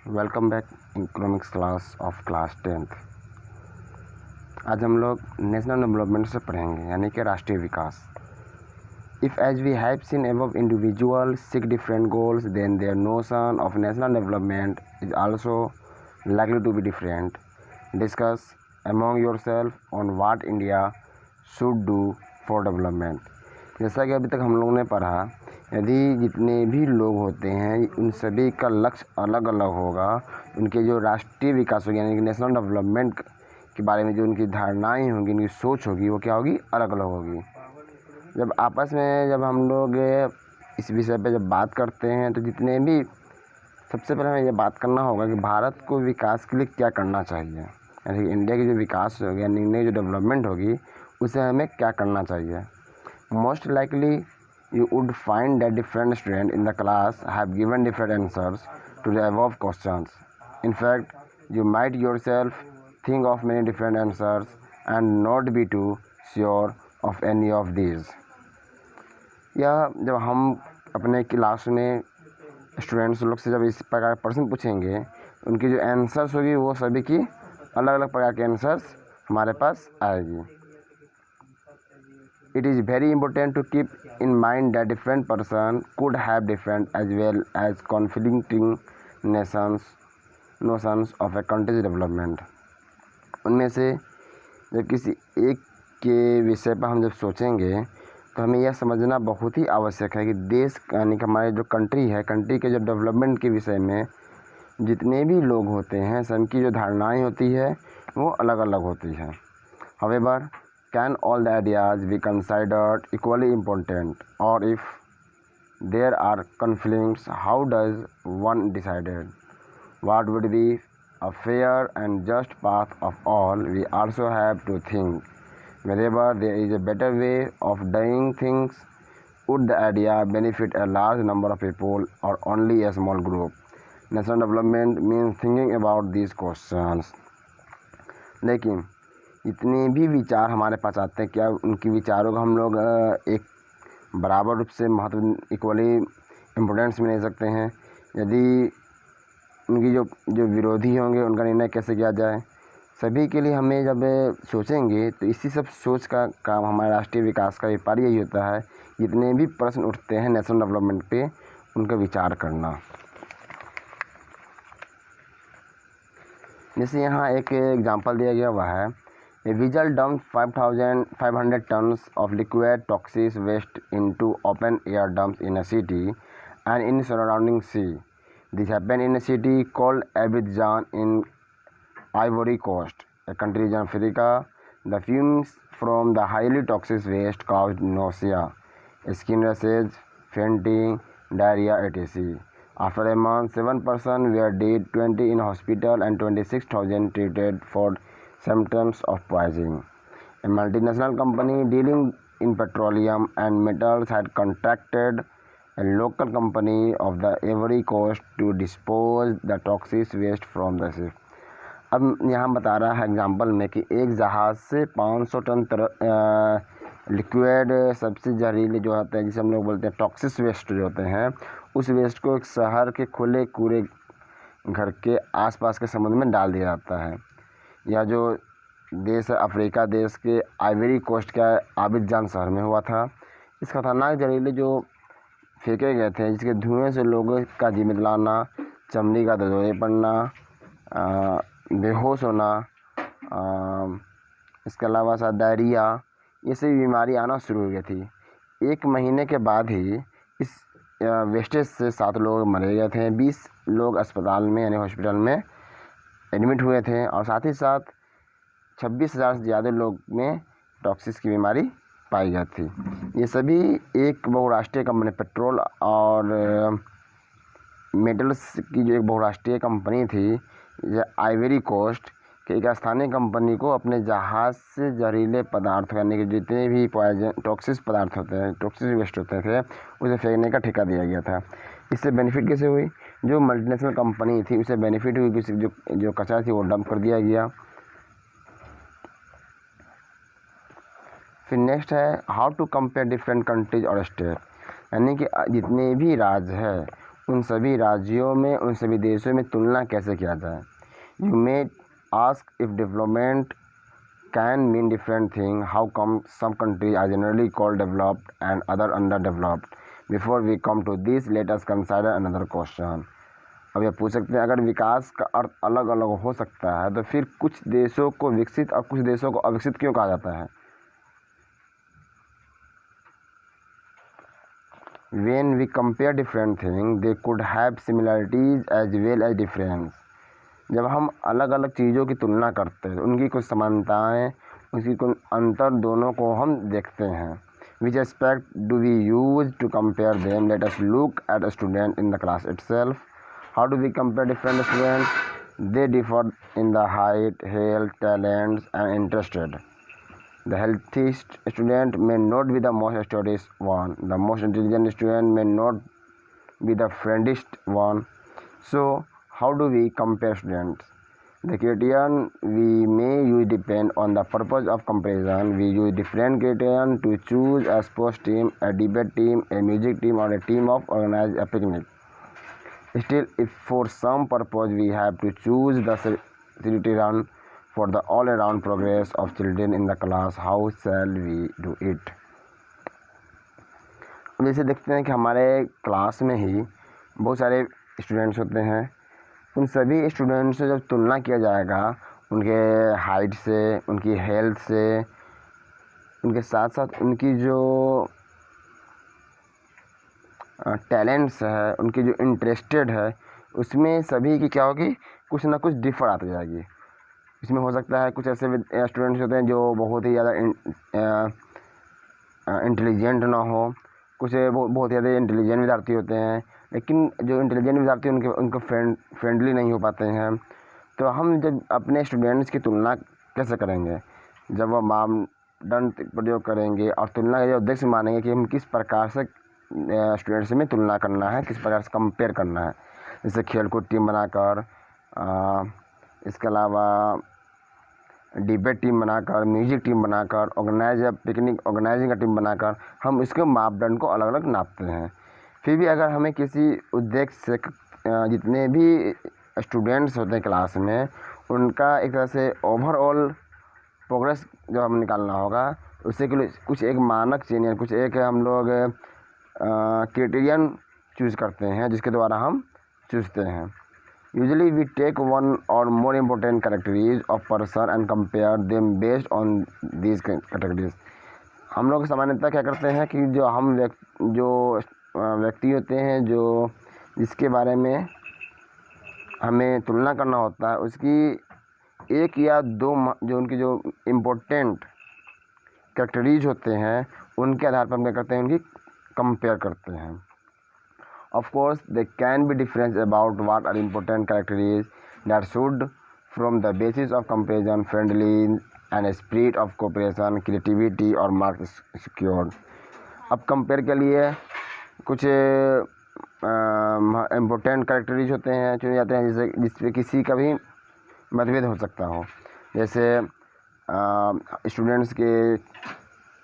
Welcome back economics class of class 10th। आज हम लोग नेशनल डेवलपमेंट से पढ़ेंगे यानी कि राष्ट्रीय विकास। If as we have seen above individual seek different goals then their notion of national development is also likely to be different. Discuss among yourself on what India should do for development. जैसा कि अभी तक हम लोगों ने पढ़ा, यदि जितने भी लोग होते हैं उन सभी का लक्ष्य अलग अलग होगा, उनके जो राष्ट्रीय विकास होगी यानी कि नेशनल डेवलपमेंट के बारे में जो उनकी धारणाएं होंगी, उनकी सोच होगी, वो क्या होगी, अलग अलग होगी। जब आपस में जब हम लोग इस विषय पे जब बात करते हैं तो जितने भी सबसे पहले हमें ये बात करना होगा कि भारत को विकास के लिए क्या करना चाहिए, यानी कि इंडिया की जो विकास होगी यानी इंडिया की जो डेवलपमेंट होगी उसे हमें क्या करना चाहिए। Most likely you would find that different students in the class have given different answers to the above questions. In fact, you might yourself think of many different answers and not be too sure of any of these. या जब हम अपने class में students लोग से जब इस प्रकार प्रश्न पूछेंगे, उनकी जो आंसर्स होगी वो सभी की अलग अलग प्रकार के आंसर्स हमारे पास आएगी। It is very important to keep in mind that different person could have different as well as conflicting notions of a country's development. उनमें से जब किसी एक के विषय पर हम जब सोचेंगे तो हमें यह समझना बहुत ही आवश्यक है कि देश यानी कि हमारे जो कंट्री है, कंट्री के जो डेवलपमेंट के विषय में जितने भी लोग होते हैं सबकी जो धारणाएं होती है वो अलग अलग होती है। However, can all the ideas be considered equally important, or if there are conflicts, how does one decide what would be a fair and just path of all? We also have to think whether there is a better way of doing things. Would the idea benefit a large number of people or only a small group? National development means thinking about these questions. लेकिन इतने भी विचार हमारे पास आते हैं, क्या उनकी विचारों का हम लोग एक बराबर रूप से महत्व इक्वली इम्पोर्टेंस में ले सकते हैं? यदि उनकी जो विरोधी होंगे उनका निर्णय कैसे किया जाए? सभी के लिए हमें जब सोचेंगे तो इसी सब सोच का काम हमारे राष्ट्रीय विकास का व्यापार यही होता है। जितने भी प्रश्न उठते हैं नेशनल डेवलपमेंट पे उनका विचार करना। जैसे यहाँ एक एग्जांपल दिया गया हुआ है, A vessel dumped 5,500 tons of liquid toxic waste into open air dumps in a city and in surrounding sea. This happened in a city called Abidjan in Ivory Coast, a country in Africa. The fumes from the highly toxic waste caused nausea, skin rashes, fainting, diarrhea, etc. After a month, 7 persons were dead, 20 in hospital, and 26,000 treated for symptoms of poisoning. A multinational company dealing in petroleum and metals had contacted a local company of the Ivory Coast to dispose the toxic waste from the ship. अब यहाँ बता रहा है example में कि एक जहाज़ से 500 टन लिक्विड सबसे जहरीले जो होते हैं जिसे हम लोग बोलते हैं टॉक्सिक वेस्ट जो होते हैं, उस वेस्ट को एक शहर के खुले कूड़े घर के आसपास के समुद्र में डाल दिया जाता है। यह जो देश है अफ्रीका देश के आइवरी कोस्ट के आबिदजान शहर में हुआ था। इस खतरनाक जहरीले जो फेंके गए थे जिसके धुएं से लोगों का जी मिलाना, चमड़ी का दर्द पड़ना, बेहोश होना, इसके अलावा साथ डायरिया, ये सभी बीमारी आना शुरू हो गई थी। 1 महीने के बाद ही इस वेस्टेज से 7 लोग मरे गए थे। 20 लोग अस्पताल में यानी हॉस्पिटल में एडमिट हुए थे और साथ ही साथ 26,000 से ज़्यादा लोग में टॉक्सिस की बीमारी पाई गई थी। ये सभी एक बहुराष्ट्रीय कंपनी पेट्रोल और मेटल्स की जो एक बहुराष्ट्रीय कंपनी थी आइवरी कोस्ट के एक स्थानीय कंपनी को अपने जहाज़ से जहरीले पदार्थ यानी कि जितने भी पॉइजन टॉक्सिक पदार्थ होते हैं, टॉक्सिक वेस्ट होते थे, उसे फेंकने का ठेका दिया गया था। इससे बेनिफिट कैसे हुई? जो मल्टीनेशनल कंपनी थी उसे बेनिफिट हुई कि जो कचरा थी वो डंप कर दिया गया। फिर नेक्स्ट है how to compare different countries और स्टेट, यानी कि जितने भी राज्य है उन सभी राज्यों में, उन सभी देशों में तुलना कैसे किया जाए। You may ask if development can mean different thing. How come some countries are generally called developed and other underdeveloped? Before we come to this, let us consider another question. अब यह पूछ सकते हैं, अगर विकास का अर्थ अलग अलग हो सकता है तो फिर कुछ देशों को विकसित और कुछ देशों को अविकसित क्यों कहा जाता है। When we compare different things, they could have similarities as well as difference. जब हम अलग अलग चीज़ों की तुलना करते हैं, उनकी कुछ समानताएं, उसकी कुछ अंतर दोनों को हम देखते हैं। Which aspect do we use to compare them? Let us look at a student in the class itself. How do we compare different students? They differ in the height, health, talents, and interested. The healthiest student may not be the most studious one. The most intelligent student may not be the friendliest one. So, how do we compare students? The criterion we may use depend on the purpose of comparison. We use different criterion to choose a sports team, a debate team, a music team, or a team of organize a picnic. Still, if for some purpose we have to choose the criterion for the all-around progress of children in the class, how shall we do it? जैसे देखते हैं कि हमारे class में ही बहुत सारे students होते हैं। उन सभी स्टूडेंट्स से जब तुलना किया जाएगा उनके हाइट से, उनकी हेल्थ से, उनके साथ साथ उनकी जो टैलेंट्स है, उनकी जो इंटरेस्टेड है, उसमें सभी की क्या होगी, कुछ ना कुछ डिफर आती जाएगी। इसमें हो सकता है कुछ ऐसे स्टूडेंट्स होते हैं जो बहुत ही ज़्यादा इंटेलिजेंट ना हो, कुछ बहुत ज़्यादा इंटेलिजेंट विद्यार्थी होते हैं, लेकिन जो इंटेलिजेंट विद्यार्थी उनको फ्रेंडली नहीं हो पाते हैं। तो हम जब अपने स्टूडेंट्स की तुलना कैसे करेंगे, जब वह मापदंड प्रयोग करेंगे और तुलना का उद्देश्य मानेंगे कि हम किस प्रकार से स्टूडेंट्स में तुलना करना है, किस प्रकार से कंपेयर करना है। जैसे खेलकूद टीम बनाकर, इसके अलावा डिबेट टीम बनाकर, म्यूजिक टीम बनाकर, पिकनिक ऑर्गेनाइजिंग का टीम बनाकर हम इसके मापदंड को अलग अलग नापते हैं। फिर भी अगर हमें किसी उद्देश्य से जितने भी स्टूडेंट्स होते हैं क्लास में, उनका एक तरह से ओवरऑल प्रोग्रेस जब हम निकालना होगा, उससे के लिए कुछ एक मानक चयन, कुछ एक हम लोग क्राइटेरियन चूज़ करते हैं जिसके द्वारा हम चूज़ते हैं। Usually we take one or more important characteristics of person and compare them based on these categories. हम लोग सामान्यतः क्या करते हैं कि जो व्यक्ति होते हैं, जो जिसके बारे में हमें तुलना करना होता है, उसकी एक या दो जो उनकी जो इम्पोर्टेंट कैरेक्टरीज होते हैं, उनके आधार पर हम क्या करते हैं, उनकी कंपेयर करते हैं। Of course, there can be difference about what are important characteristics that should from the basis of comparison, friendly and a spirit of cooperation, creativity और marks secured। अब कंपेयर के लिए कुछ इम्पोर्टेंट कैरेक्टरीज होते हैं, चुने जाते हैं, जैसे जिसपे किसी का भी मतभेद हो सकता हो। जैसे स्टूडेंट्स के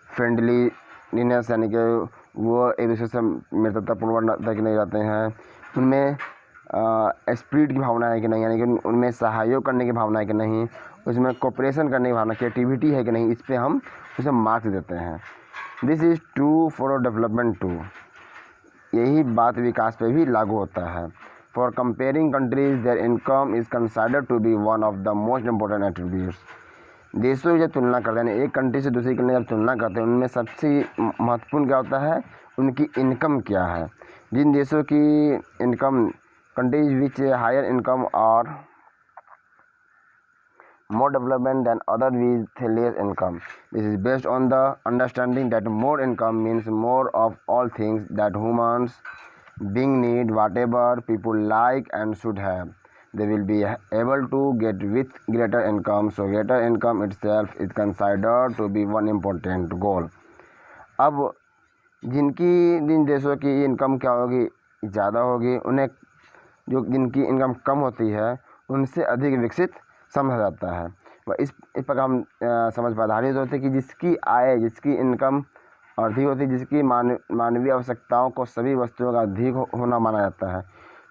फ्रेंडलीनेस, यानी कि वो एक दूसरे से मित्रतापूर्ण तक नहीं रहते हैं, उनमें स्पिरिट की भावना है कि नहीं, यानी कि उनमें सहयोग करने की भावना है कि नहीं, उसमें कोऑपरेशन करने की भावना, क्रिएटिविटी है कि नहीं, इस पर हम उसे मार्क्स देते हैं। This is true for development too. यही बात विकास पे भी लागू होता है। For comparing countries their income is considered to be one of the most important attributes. देशों की जब तुलना करते हैं, एक कंट्री से दूसरी कंट्री जब तुलना करते हैं, उनमें सबसे महत्वपूर्ण क्या होता है, उनकी इनकम क्या है। जिन देशों की income, countries which higher income और more development than other with less income. This is based on the understanding that more income means more of all things that humans being need, whatever people like and should have. They will be able to get with greater income. So greater income itself is considered to be one important goal. अब जिन देशों की income क्या होगी, ज़्यादा होगी, उन्हें जिनकी income कम होती है उनसे अधिक विकसित समझा जाता है। वह इस पर हम समझ पर आधारित होते हैं कि जिसकी आय, जिसकी इनकम अधिक होती है, जिसकी मानवीय आवश्यकताओं को सभी वस्तुओं का अधिक होना माना जाता है,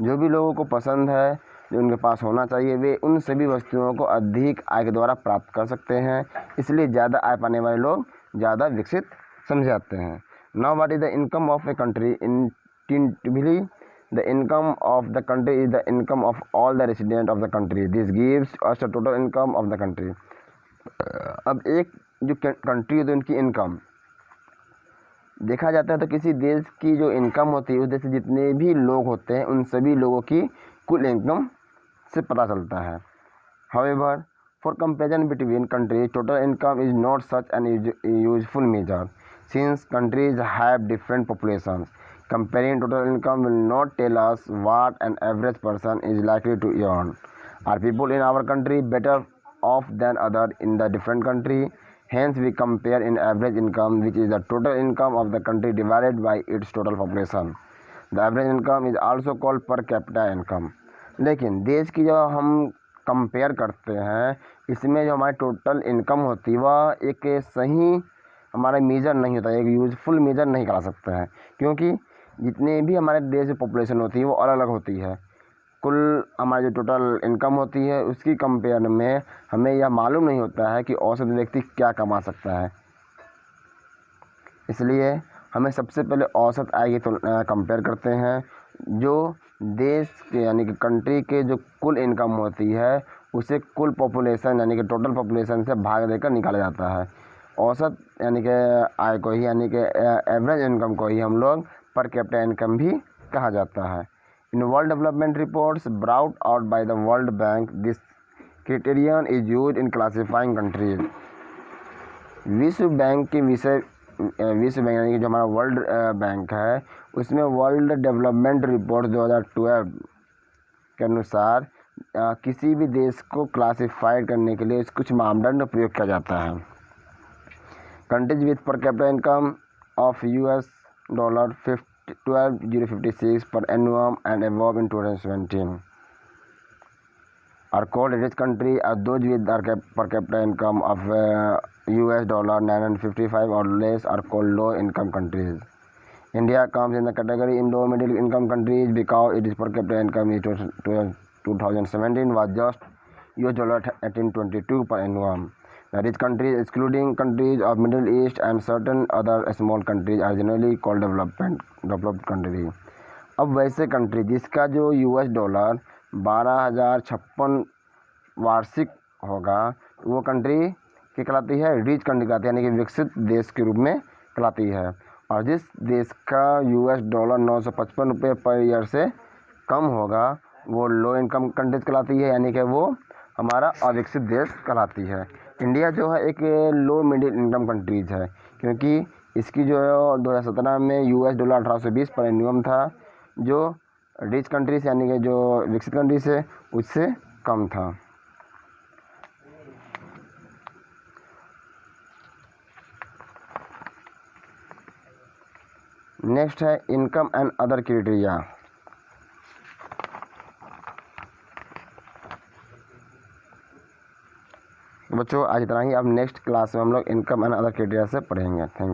जो भी लोगों को पसंद है, जो उनके पास होना चाहिए, वे उन सभी वस्तुओं को अधिक आय के द्वारा प्राप्त कर सकते हैं। इसलिए ज़्यादा आय पाने वाले लोग ज़्यादा विकसित समझे जाते हैं। Now what is the income of a country? Intuitively the income of the country is the income of all the resident of the country. This gives us the total income of the country. अब एक जो country है तो उनकी income देखा जाता है तो किसी देश की जो इनकम होती है उस देश से जितने भी लोग होते हैं उन सभी लोगों की कुल इनकम से पता चलता है। However, for comparison between countries, total income is not such an useful measure since countries have different populations. Comparing total income will not tell us what an average person is likely to earn. Are people in our country better off than others in the different country? Hence, we compare in average income, which is the total income of the country divided by its total population. The average income is also called per capita income. लेकिन देश की जो हम compare करते हैं इसमें जो हमारी टोटल इनकम होती है वह एक सही हमारा मेजर नहीं होता, एक यूजफुल मेजर नहीं करा सकते हैं, क्योंकि जितने भी हमारे देश में पॉपुलेशन होती है वो अलग अलग होती है। कुल हमारी जो टोटल इनकम होती है उसकी कंपेयर में हमें यह मालूम नहीं होता है कि औसत व्यक्ति क्या कमा सकता है। इसलिए हमें सबसे पहले औसत आय की कंपेयर करते हैं। जो देश के यानी कि कंट्री के जो कुल इनकम होती है उसे कुल पॉपुलेशन यानी कि टोटल पॉपुलेशन से भाग देकर निकाला जाता है। औसत यानी कि आय को ही यानी कि एवरेज इनकम को ही हम लोग पर कैपिटा इनकम भी कहा जाता है। In world development reports brought out by the world bank this criterion is used in classifying countries. विश्व बैंक यानी कि जो हमारा वर्ल्ड बैंक है उसमें वर्ल्ड डेवलपमेंट रिपोर्ट 2012 के अनुसार किसी भी देश को क्लासिफाइड करने के लिए कुछ मापदंड प्रयोग किया जाता है। Countries with per capita income of $12,056 per annum and above in 2017 are called rich country, are those with per capita income of $955 or less are called low income countries. India comes in the category in low middle income countries because its per capita income in 2017 was just $1822 per annum. The rich countries, excluding countries of Middle East and certain other small countries, are generally called developed country. अब वैसे country जिसका जो $12,056 वार्षिक होगा वो country क्या कहलाती है? रिच कंट्री कहलाती है, यानी कि विकसित देश के रूप में कहलाती है। और जिस देश का $955 पर ईयर से कम होगा वो लो इनकम कंट्रीज कहलाती है, यानी कि वो हमारा अविकसित देश कहलाती है। इंडिया जो है एक लो मिडिल इनकम कंट्रीज है, क्योंकि इसकी जो 2017 में $1820 पर एनुअम था, जो रिच कंट्रीज यानी कि जो विकसित कंट्रीज है उससे कम था। नेक्स्ट है इनकम एंड अदर क्राइटेरिया। बच्चों आज इतना ही। अब नेक्स्ट क्लास में हम लोग इनकम एंड अदर क्राइटेरिया से पढ़ेंगे। Thank you.